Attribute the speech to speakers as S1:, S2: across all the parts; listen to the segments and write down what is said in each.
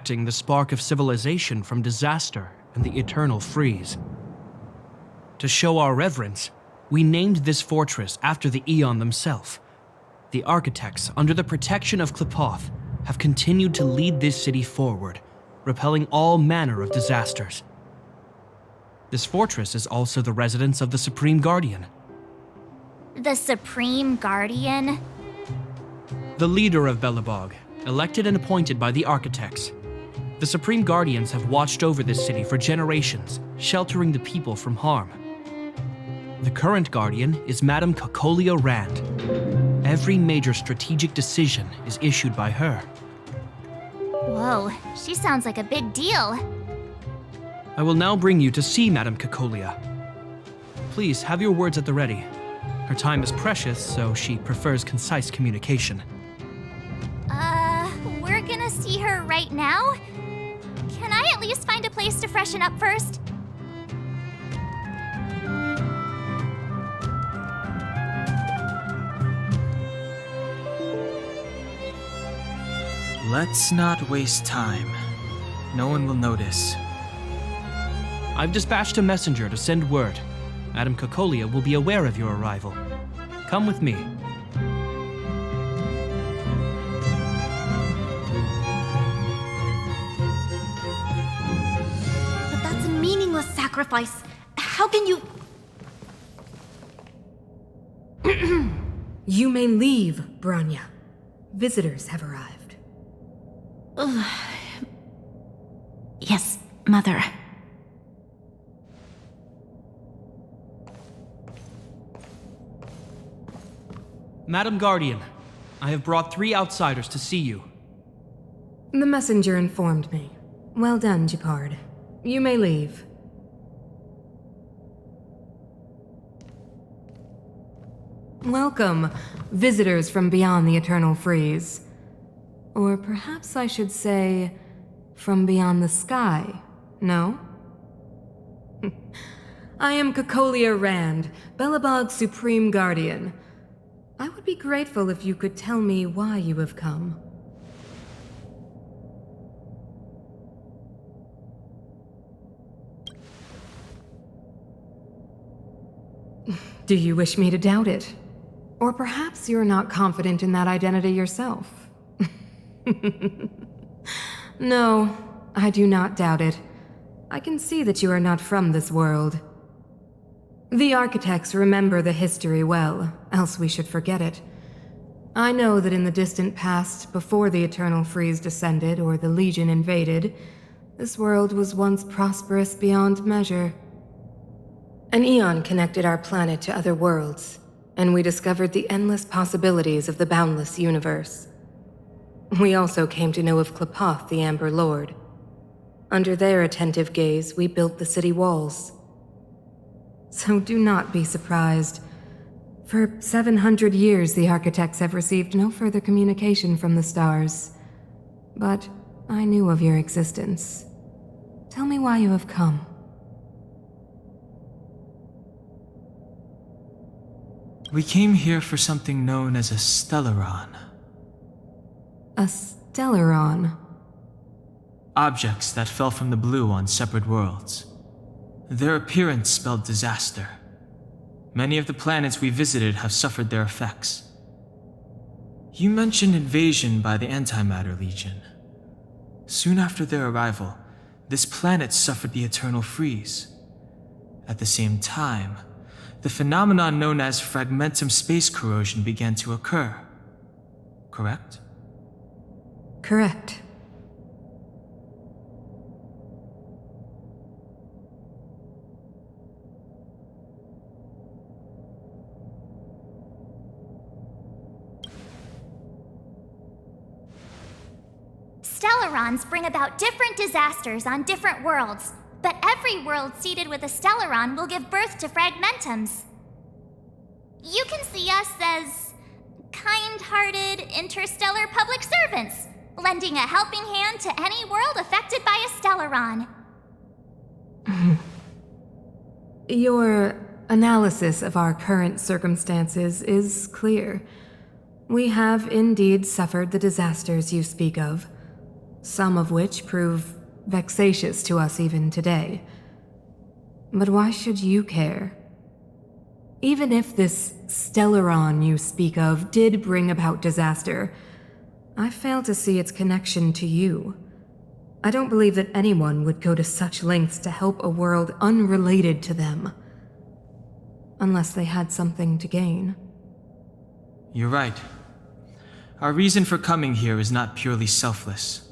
S1: protecting the spark of civilization from disaster and the eternal freeze. To show our reverence, we named this fortress after the Aeon themselves. The architects, under the protection of Qlipoth, have continued to lead this city forward, repelling all manner of disasters. This fortress is also the residence of the Supreme Guardian.
S2: The Supreme Guardian?
S1: The leader of Belobog, elected and appointed by the architects. The Supreme Guardians have watched over this city for generations, sheltering the people from harm. The current Guardian is Madame Cocolia Rand. Every major strategic decision is issued by her.
S2: Whoa, she sounds like a big deal.
S1: I will now bring you to see Madame Cocolia. Please have your words at the ready. Her time is precious, so she prefers concise communication.
S2: We're gonna see her right now? Can I at least find a place to freshen up first?
S3: Let's not waste time. No one will notice.
S1: I've dispatched a messenger to send word. Madame Cocolia will be aware of your arrival. Come with me.
S4: But that's a meaningless sacrifice. How can you...
S5: You may leave, Branya. Visitors have arrived.
S4: Yes, Mother.
S1: Madame Guardian, I have brought 3 outsiders to see you.
S5: The messenger informed me. Well done, Gepard. You may leave. Welcome, visitors from beyond the Eternal Freeze. Or perhaps I should say, from beyond the sky, no? I am Cocolia Rand, Belobog's Supreme Guardian. I would be grateful if you could tell me why you have come. Do you wish me to doubt it? Or perhaps you're not confident in that identity yourself? No, I do not doubt it. I can see that you are not from this world. The architects remember the history well, else we should forget it. I know that in the distant past, before the Eternal Freeze descended or the Legion invaded, this world was once prosperous beyond measure. An eon connected our planet to other worlds, and we discovered the endless possibilities of the boundless universe. We also came to know of Qlipoth, the Amber Lord. Under their attentive gaze, we built the city walls. So do not be surprised. For 700 years, the architects have received no further communication from the stars. But I knew of your existence. Tell me why you have come.
S3: We came here for something known as a Stellaron.
S5: A Stellaron?
S3: Objects that fell from the blue on separate worlds. Their appearance spelled disaster. Many of the planets we visited have suffered their effects. You mentioned invasion by the Antimatter Legion. Soon after their arrival, this planet suffered the Eternal Freeze. At the same time, the phenomenon known as fragmentum space corrosion began to occur. Correct?
S5: Correct.
S2: Stellarons bring about different disasters on different worlds, but every world seeded with a Stellaron will give birth to fragmentums. You can see us as kind-hearted interstellar public servants, lending a helping hand to any world affected by a Stellaron.
S5: Your analysis of our current circumstances is clear. We have indeed suffered the disasters you speak of. some of which prove vexatious to us even today. But why should you care? Even if this Stellaron you speak of did bring about disaster, I fail to see its connection to you. I don't believe that anyone would go to such lengths to help a world unrelated to them. Unless they had something to gain.
S3: You're right. Our reason for coming here is not purely selfless.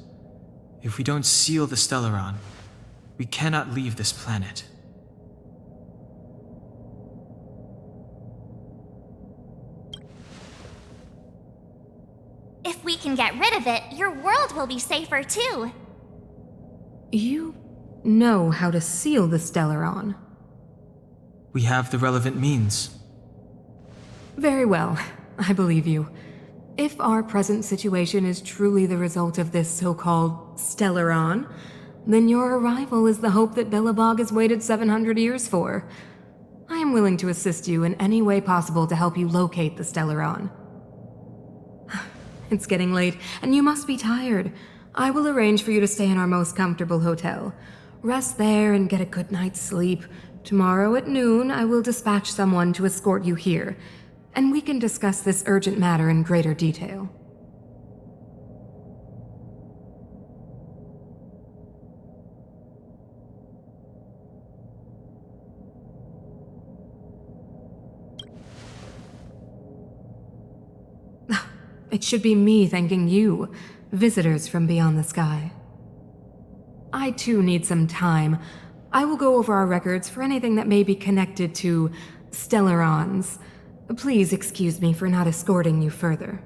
S3: If we don't seal the Stellaron, we cannot leave this planet.
S2: If we can get rid of it, your world will be safer too.
S5: You know how to seal the Stellaron.
S3: We have the relevant means.
S5: Very well, I believe you. If our present situation is truly the result of this so-called Stellaron, then your arrival is the hope that Belobog has waited 700 years for. I am willing to assist you in any way possible to help you locate the Stellaron. It's getting late, and you must be tired. I will arrange for you to stay in our most comfortable hotel. Rest there and get a good night's sleep. Tomorrow at noon, I will dispatch someone to escort you here, and we can discuss this urgent matter in greater detail. It should be me thanking you, visitors from beyond the sky. I too need some time. I will go over our records for anything that may be connected to Stellarons. Please excuse me for not escorting you further.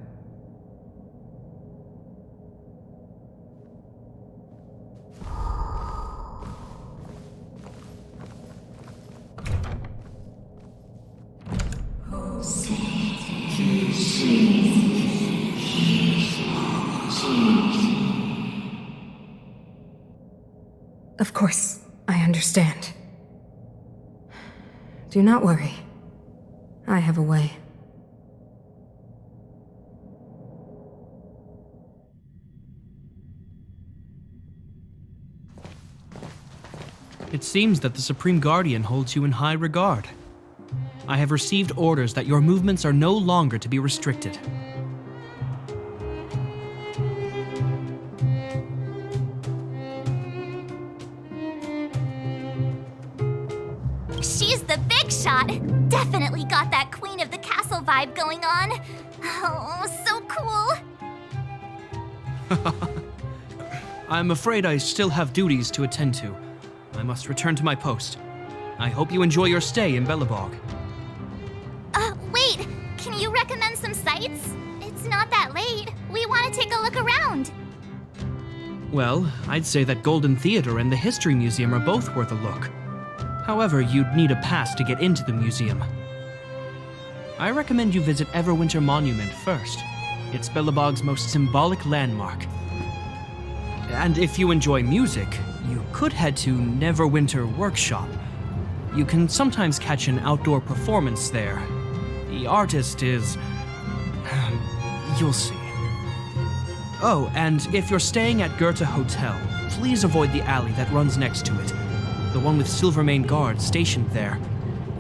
S5: Of course, I understand. Do not worry. I have a way.
S1: It seems that the Supreme Guardian holds you in high regard. I have received orders that your movements are no longer to be restricted.
S2: She's the big shot! Definitely got that Queen of the Castle vibe going on. Oh, so cool!
S1: I'm afraid I still have duties to attend to. I must return to my post. I hope you enjoy your stay in Belobog.
S2: Wait! Can you recommend some sites? It's not that late. We want to take a look around.
S1: Well, I'd say that Golden Theater and the History Museum are both worth a look. However, you'd need a pass to get into the museum. I recommend you visit Everwinter Monument first. It's Belobog's most symbolic landmark. And if you enjoy music, you could head to Neverwinter Workshop. You can sometimes catch an outdoor performance there. The artist is... you'll see. Oh, and if you're staying at Goethe Hotel, please avoid the alley that runs next to it. The one with Silvermane guards stationed there.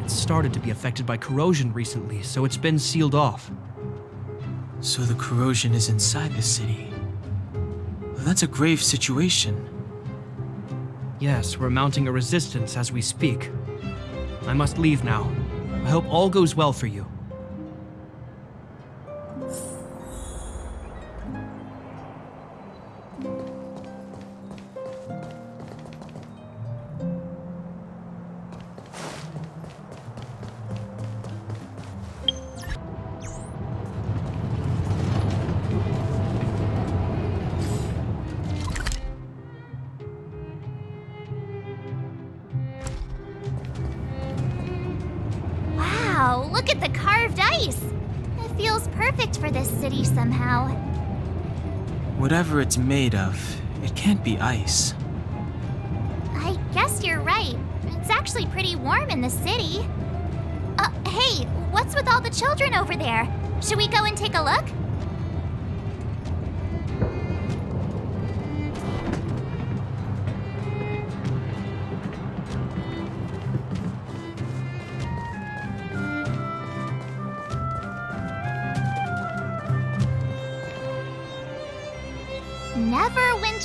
S1: It's started to be affected by corrosion recently, so it's been sealed off.
S3: So the corrosion is inside the city. Well, that's a grave situation.
S1: Yes, we're mounting a resistance as we speak. I must leave now. I hope all goes well for you.
S2: Wow, look at the carved ice! It feels perfect for this city somehow.
S3: Whatever it's made of, it can't be ice.
S2: I guess you're right. It's actually pretty warm in the city. Hey, what's with all the children over there? Should we go and take a look?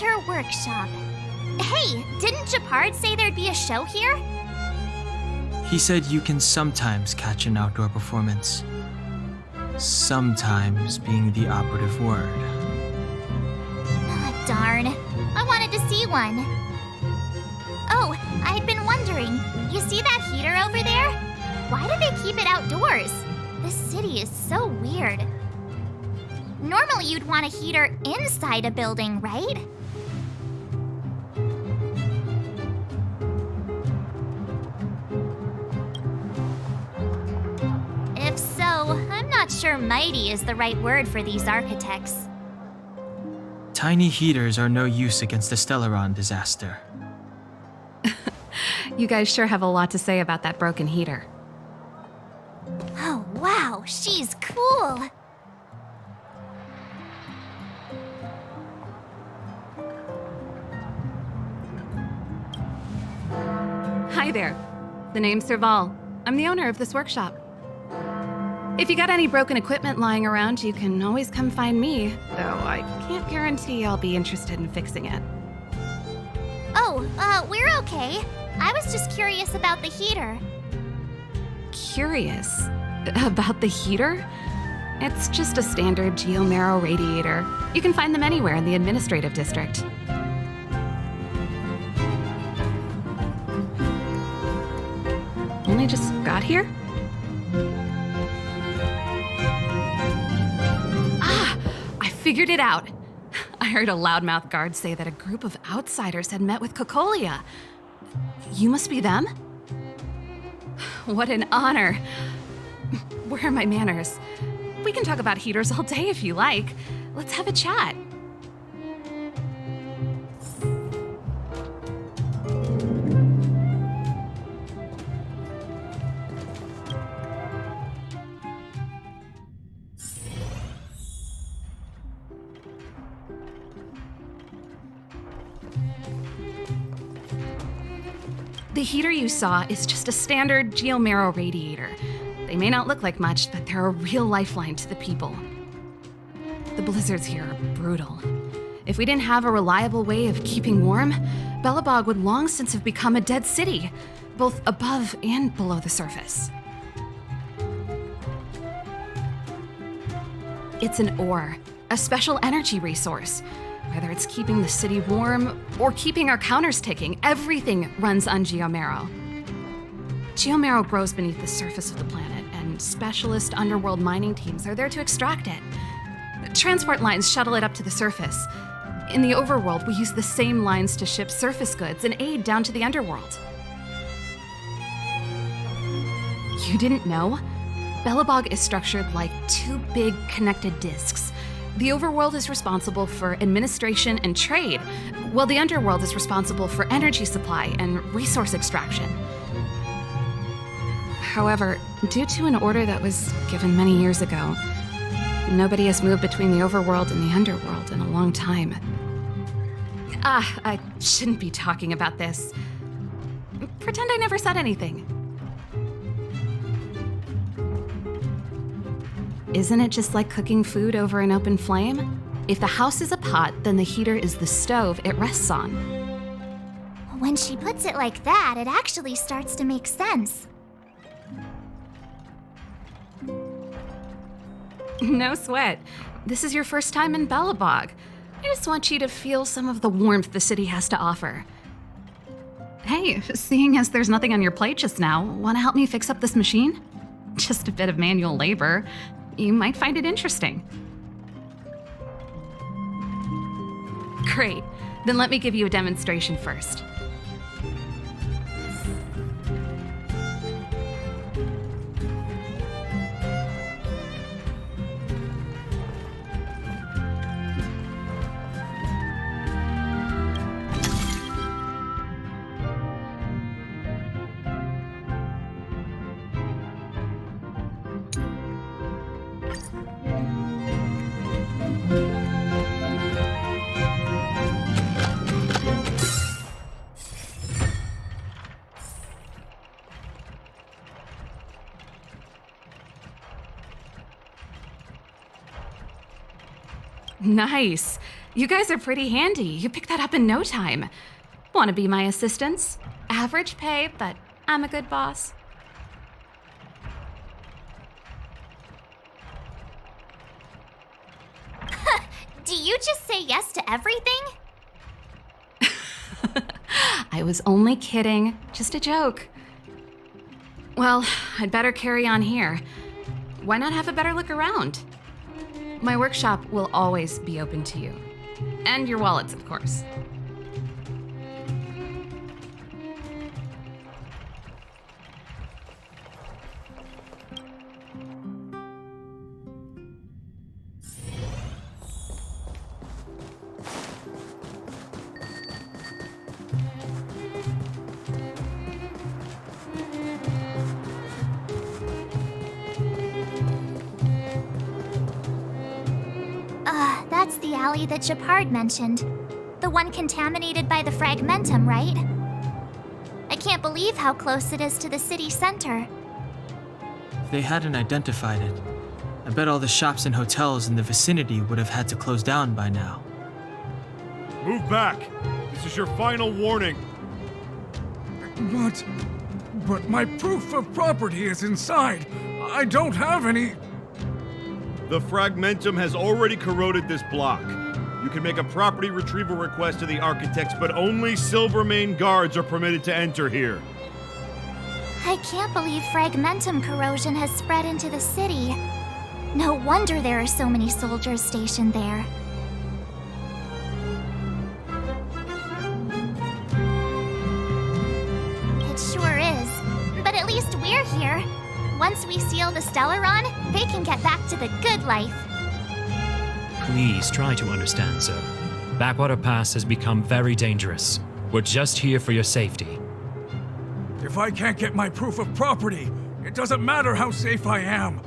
S2: Winter Workshop. Hey, didn't Japard say there'd be a show here?
S3: He said you can sometimes catch an outdoor performance. Sometimes being the operative word.
S2: Ah, darn. I wanted to see one. Oh, I'd been wondering. You see that heater over there? Why do they keep it outdoors? This city is so weird. Normally you'd want a heater inside a building, right? If so, I'm not sure mighty is the right word for these architects.
S3: Tiny heaters are no use against the Stellaron disaster.
S6: You guys sure have a lot to say about that broken heater.
S2: Oh, wow, she's cool.
S6: Hi there. The name's Serval. I'm the owner of this workshop. If you got any broken equipment lying around, you can always come find me, though I can't guarantee I'll be interested in fixing it.
S2: Oh, we're okay. I was just curious about the heater.
S6: Curious about the heater? It's just a standard geomarrow radiator. You can find them anywhere in the administrative district. Only just got here? Ah, I figured it out. I heard a loudmouth guard say that a group of outsiders had met with Cocolia. You must be them? What an honor. Where are my manners? We can talk about heaters all day if you like. Let's have a chat. The heater you saw is just a standard geomarrow radiator. They may not look like much, but they're a real lifeline to the people. The blizzards here are brutal. If we didn't have a reliable way of keeping warm, Belobog would long since have become a dead city, both above and below the surface. It's an ore, a special energy resource. Whether it's keeping the city warm or keeping our counters ticking, everything runs on geomarrow. Geomarrow grows beneath the surface of the planet, and specialist underworld mining teams are there to extract it. Transport lines shuttle it up to the surface. In the overworld, we use the same lines to ship surface goods and aid down to the underworld. You didn't know? Belobog is structured like two big connected disks. The overworld is responsible for administration and trade, while the underworld is responsible for energy supply and resource extraction. However, due to an order that was given many years ago, nobody has moved between the overworld and the underworld in a long time. I shouldn't be talking about this. Pretend I never said anything. Isn't it just like cooking food over an open flame? If the house is a pot, then the heater is the stove it rests on.
S2: When she puts it like that, it actually starts to make sense.
S6: No sweat. This is your first time in Belobog. I just want you to feel some of the warmth the city has to offer. Hey, seeing as there's nothing on your plate just now, want to help me fix up this machine? Just a bit of manual labor. You might find it interesting. Great. Then let me give you a demonstration first. Nice. You guys are pretty handy. You picked that up in no time. Want to be my assistants? Average pay, but I'm a good boss.
S2: Do you just say yes to everything?
S6: I was only kidding. Just a joke. Well, I'd better carry on here. Why not have a better look around? My workshop will always be open to you. And your wallets, of course.
S2: That's the alley that Japard mentioned. The one contaminated by the fragmentum, right? I can't believe how close it is to the city center.
S3: If they hadn't identified it, I bet all the shops and hotels in the vicinity would have had to close down by now.
S7: Move back! This is your final warning!
S8: But my proof of property is inside. I don't have any.
S7: The fragmentum has already corroded this block. You can make a property retrieval request to the architects, but only Silvermane guards are permitted to enter here.
S2: I can't believe fragmentum corrosion has spread into the city. No wonder there are so many soldiers stationed there. It sure is. But at least we're here. Once we seal the Stellaron, they can get back to the good life.
S9: Please try to understand, sir. Backwater Pass has become very dangerous. We're just here for your safety.
S8: If I can't get my proof of property, it doesn't matter how safe I am.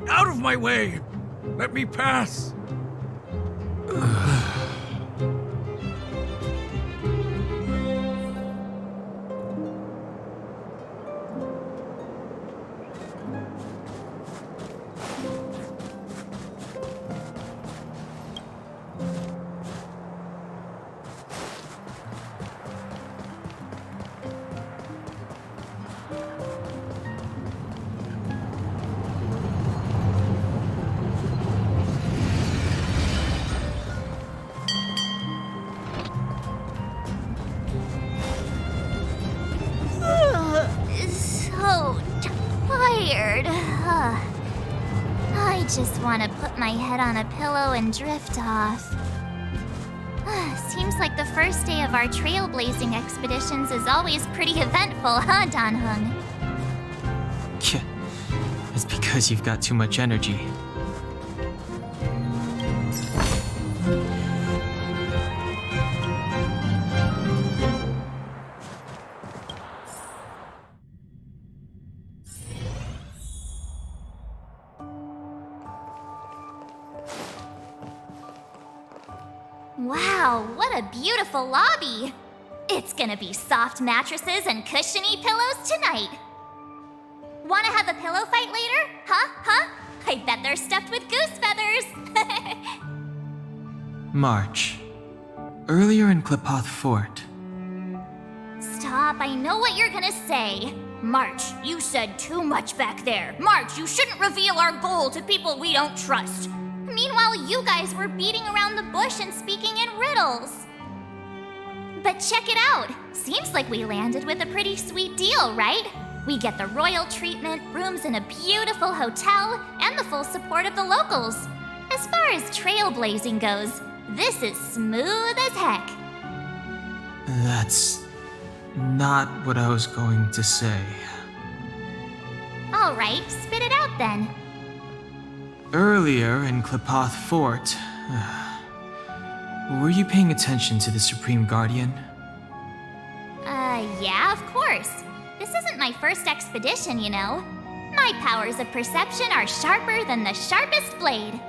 S8: Out of my way! Let me pass!
S2: So tired. I just want to put my head on a pillow and drift off. Seems like the first day of our trailblazing expeditions is always pretty eventful, huh, Dan Hung?
S3: It's because you've got too much energy.
S2: Wow, what a beautiful lobby! It's gonna be soft mattresses and cushiony pillows tonight. Wanna have a pillow fight later? Huh? I bet they're stuffed with goose feathers.
S3: March. Earlier in Klipoth Fort.
S2: Stop, I know what you're gonna say. March, you said too much back there. March, you shouldn't reveal our goal to people we don't trust. Meanwhile, you guys were beating around the bush and speaking in riddles. But check it out. Seems like we landed with a pretty sweet deal, right? We get the royal treatment, rooms in a beautiful hotel, and the full support of the locals. As far as trailblazing goes, this is smooth as heck.
S3: That's not what I was going to say.
S2: All right, spit it out then.
S3: Earlier in Klipoth Fort, were you paying attention to the Supreme Guardian?
S2: Yeah, of course. This isn't my first expedition, you know. My powers of perception are sharper than the sharpest blade.